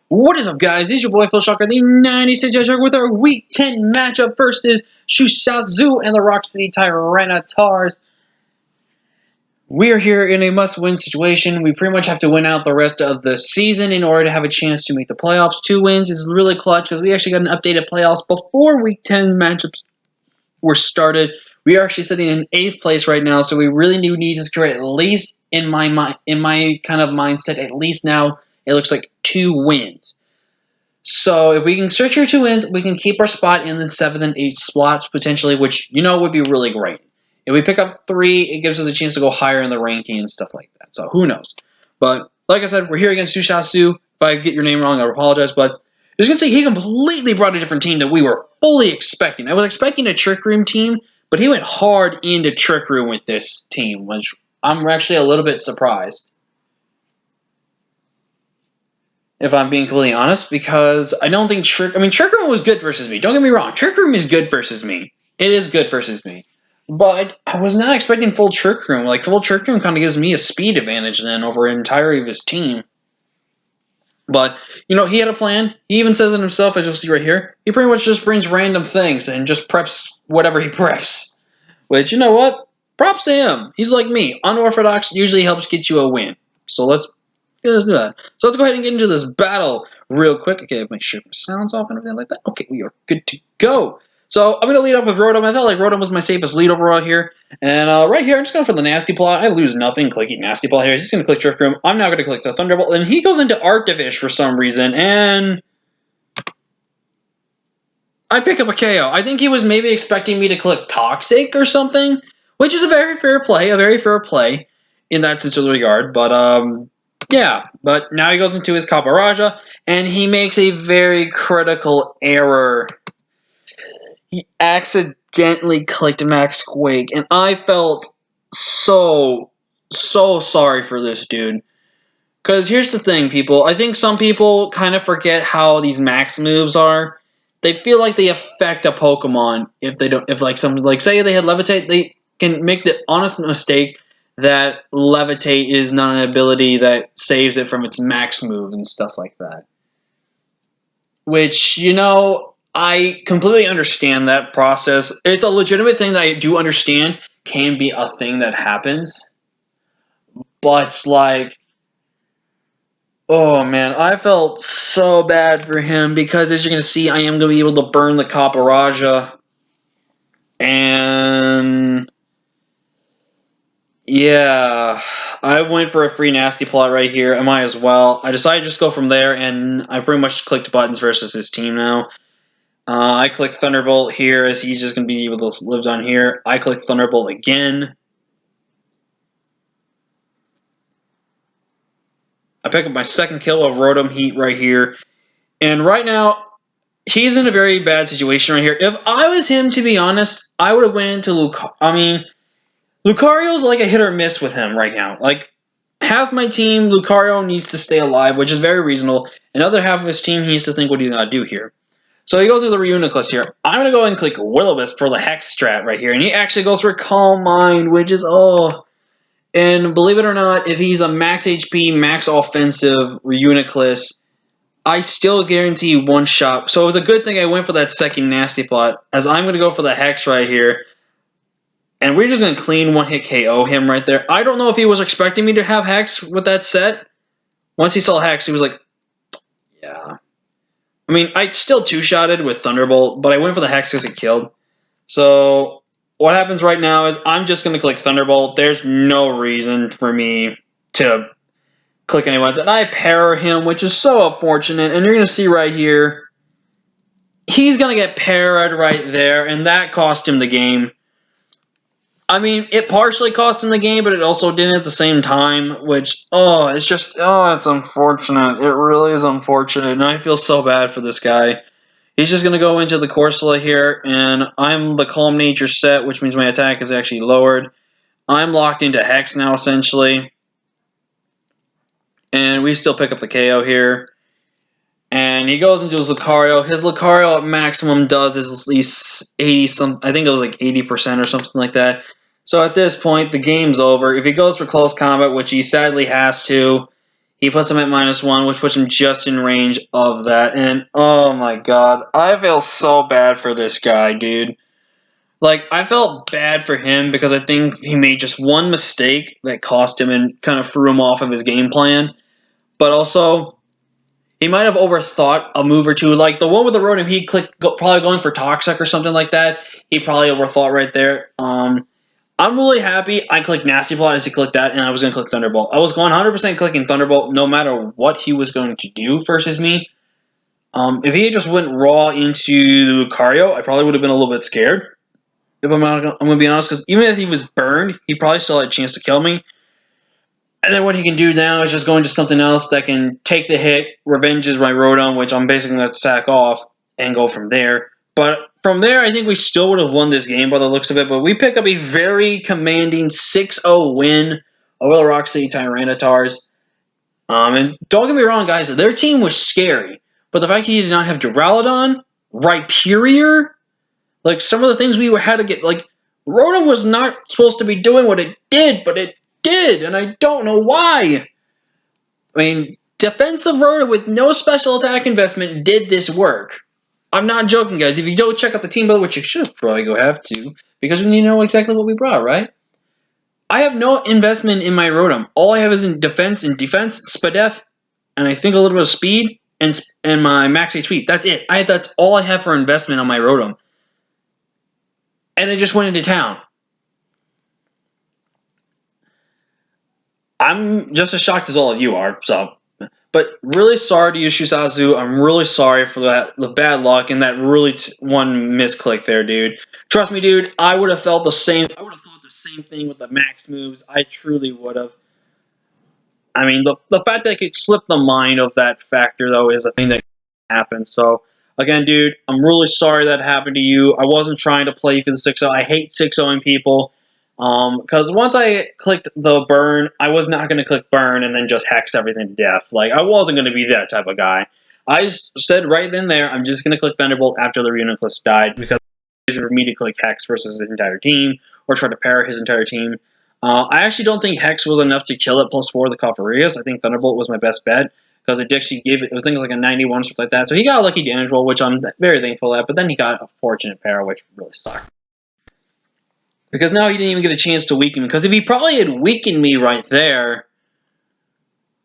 What is up, guys? It's your boy Phil Shocker, the 96 Judge with our Week 10 matchup. First is Shushazu and the Rock City Tyrannotars. We are here in a must-win situation. We pretty much have to win out the rest of the season in order to have a chance to make the playoffs. 2 wins is really clutch because we actually got an updated playoffs before Week 10 matchups were started. We are actually sitting in 8th place right now, so we really do need to secure at least in my kind of mindset. At least now it looks like 2 wins. So if we can secure 2 wins, we can keep our spot in the 7th and 8th spots potentially, which would be really great. If we pick up 3, it gives us a chance to go higher in the ranking and stuff like that. So who knows? But like I said, we're here against Sushasu. If I get your name wrong, I apologize. But as you can see, he completely brought a different team that we were fully expecting. I was expecting a Trick Room team, but he went hard into Trick Room with this team, which I'm actually a little bit surprised. If I'm being completely honest, because I don't think Trick Room was good versus me. Don't get me wrong. Trick Room is good versus me. It is good versus me. But I was not expecting full Trick Room. Like, full Trick Room kind of gives me a speed advantage then over an entirety of his team. But, he had a plan. He even says it himself, as you'll see right here. He pretty much just brings random things and just preps whatever he preps. Which, you know what? Props to him. He's like me. Unorthodox usually helps get you a win. So let's do that. So let's go ahead and get into this battle real quick. Okay, make sure my sound's off and everything like that. Okay, we are good to go. So I'm going to lead off with ROTOM. I felt like ROTOM was my safest lead overall here. And right here, I'm just going for the Nasty Plot. I lose nothing clicking Nasty Plot here. He's just going to click Trick Room. I'm now going to click the Thunderbolt. And he goes into Artifish for some reason. And I pick up a KO. I think he was maybe expecting me to click Toxic or something, which is a very fair play. In that sense of the regard. But, yeah, but now he goes into his Kaparaja, and he makes a very critical error. He accidentally clicked Max Quake, and I felt so sorry for this dude. Because here's the thing, people. I think some people kind of forget how these max moves are. They feel like they affect a Pokemon if they don't. If say they had Levitate, they can make the honest mistake that Levitate is not an ability that saves it from its max move and stuff like that. Which, I completely understand that process. It's a legitimate thing that I do understand can be a thing that happens. But, oh man, I felt so bad for him because as you're going to see, I am going to be able to burn the Kaparaja. And yeah, I went for a free Nasty Plot right here. I might as well. I decided to just go from there, and I pretty much clicked buttons versus his team now. I click Thunderbolt here as he's just going to be able to live down here. I click Thunderbolt again. I pick up my second kill of Rotom Heat right here. And right now, he's in a very bad situation right here. If I was him, to be honest, I would have went into Lucario's like a hit or miss with him right now. Like, half my team, Lucario needs to stay alive, which is very reasonable. Another half of his team, he needs to think what he's going to do here. So he goes to the Reuniclus here. I'm going to go and click Will-O-Wisp for the Hex strat right here. And he actually goes for Calm Mind, which is, And believe it or not, if he's a max HP, max offensive Reuniclus, I still guarantee one shot. So it was a good thing I went for that second Nasty Plot, as I'm going to go for the Hex right here. And we're just going to clean one-hit KO him right there. I don't know if he was expecting me to have Hex with that set. Once he saw Hex, he was like, yeah. I mean, I still two-shotted with Thunderbolt, but I went for the Hex because it killed. So what happens right now is I'm just going to click Thunderbolt. There's no reason for me to click anyone. And I parry him, which is so unfortunate. And you're going to see right here, he's going to get parried right there, and that cost him the game. I mean, it partially cost him the game, but it also didn't at the same time, which, it's unfortunate. It really is unfortunate, and I feel so bad for this guy. He's just going to go into the Corsola here, and I'm the Calm Nature set, which means my attack is actually lowered. I'm locked into Hex now, essentially. And we still pick up the KO here. And he goes into his Lucario. His Lucario at maximum does is at least 80 I think it was like 80% or something like that. So at this point, the game's over. If he goes for close combat, which he sadly has to, He puts him at -1, which puts him just in range of that. And oh my god, I feel so bad for this guy, dude. Like, I felt bad for him because I think he made just one mistake that cost him and kind of threw him off of his game plan. But also, he might have overthought a move or two. Like the one with the Rotom, he clicked probably going for Toxic or something like that. He probably overthought right there. I'm really happy I clicked Nasty Plot as he clicked that, and I was going to click Thunderbolt. I was going 100% clicking Thunderbolt no matter what he was going to do versus me. If he just went raw into Lucario, I probably would have been a little bit scared. If I'm going to be honest, because even if he was burned, he probably still had a chance to kill me. And then what he can do now is just go into something else that can take the hit, revenges my Rotom, which I'm basically going to sack off, and go from there. But from there, I think we still would have won this game by the looks of it. But we pick up a very commanding 6-0 win over the Rock City Tyrannotars. And don't get me wrong, guys, their team was scary. But the fact he did not have Duraludon, Rhyperior, like some of the things we had to get, like Rotom was not supposed to be doing what it did, but it did, and I don't know why. I mean, defensive Rotom with no special attack investment did this work. I'm not joking, guys. If you don't check out the team builder, which you should probably go have to, because we need to know exactly what we brought, right? I have no investment in my Rotom. All I have is in defense, Spadef, and I think a little bit of speed, and my max HP. That's it. That's all I have for investment on my Rotom. And they just went into town. I'm just as shocked as all of you are, so. But really sorry to you, Shizazu. I'm really sorry for the bad luck and that really one misclick there, dude. Trust me, dude. I would have felt the same. I would have thought the same thing with the max moves. I truly would have. I mean, the fact that I could slip the mind of that factor, though, is a thing that happened. So, again, dude, I'm really sorry that happened to you. I wasn't trying to play for the 6-0. I hate 6-0ing people. Because once I clicked the burn, I was not going to click burn and then just hex everything to death. Like, I wasn't going to be that type of guy. I just said right then there, I'm just going to click Thunderbolt after the Reuniclus died because it's easier for me to click hex versus his entire team or try to para his entire team. I actually don't think Hex was enough to kill it +4 the Coferias. I think Thunderbolt was my best bet because it actually gave it was thinking like a 91 or something like that. So he got a lucky damage roll, which I'm very thankful at, but then he got a fortunate para, which really sucked. Because now he didn't even get a chance to weaken me. Because if he probably had weakened me right there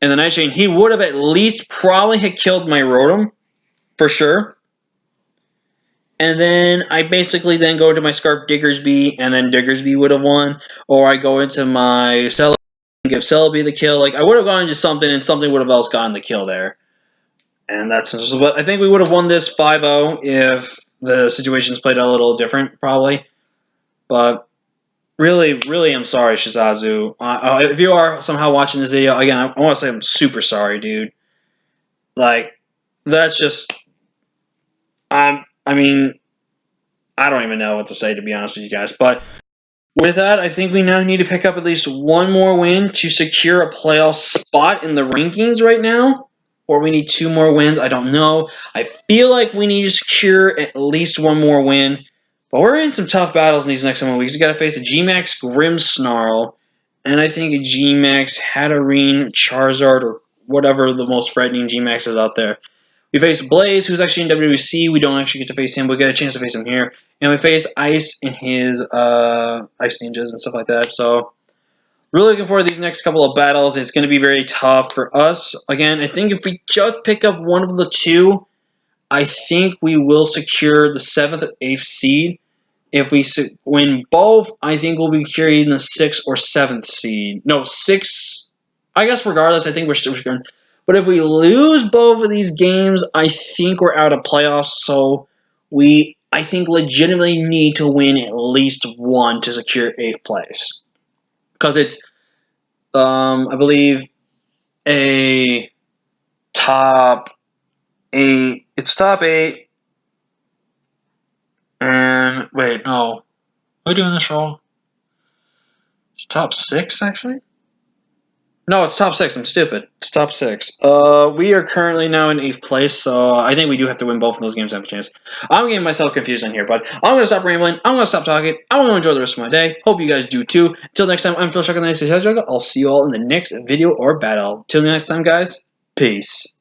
in the Night Chain, he would have at least probably had killed my Rotom, for sure. And then I basically then go to my Scarf Diggersby, and then Diggersby would have won. Or I go into my Celebi and give Celebi the kill. Like, I would have gone into something, and something would have else gotten the kill there. And that's what I think we would have won this 5-0 if the situations played out a little different, probably. But really, really, I'm sorry, Shizazu. If you are somehow watching this video, again, I want to say I'm super sorry, dude. Like, that's just... I mean, I don't even know what to say, to be honest with you guys. But with that, I think we now need to pick up at least one more win to secure a playoff spot in the rankings right now. Or we need 2 more wins. I don't know. I feel like we need to secure at least one more win. But we're in some tough battles in these next 7 weeks. We got to face a G-Max Grimmsnarl. And I think a G-Max Hatterene Charizard or whatever the most frightening G-Max is out there. We face Blaze, who's actually in WWC. We don't actually get to face him. We get a chance to face him here. And we face Ice in his Ice Ninjas and stuff like that. So, really looking forward to these next couple of battles. It's going to be very tough for us. Again, I think if we just pick up one of the 2, I think we will secure the 7th or 8th seed. If we win both, I think we'll be carrying the 6th or 7th seed. No, 6. I guess regardless, I think we're still going. But if we lose both of these games, I think we're out of playoffs. So I think, legitimately need to win at least one to secure 8th place. Because it's, I believe, a top 8. It's top 8. And, wait, no. Am I doing this wrong? It's top 6, actually? No, it's top 6. I'm stupid. It's top 6. We are currently now in 8th place, so I think we do have to win both of those games to have a chance. I'm getting myself confused on here, but I'm going to stop rambling. I'm going to stop talking. I want to enjoy the rest of my day. Hope you guys do too. Until next time, I'm Phil Shuck, and I'll see you all in the next video or battle. Till next time, guys. Peace.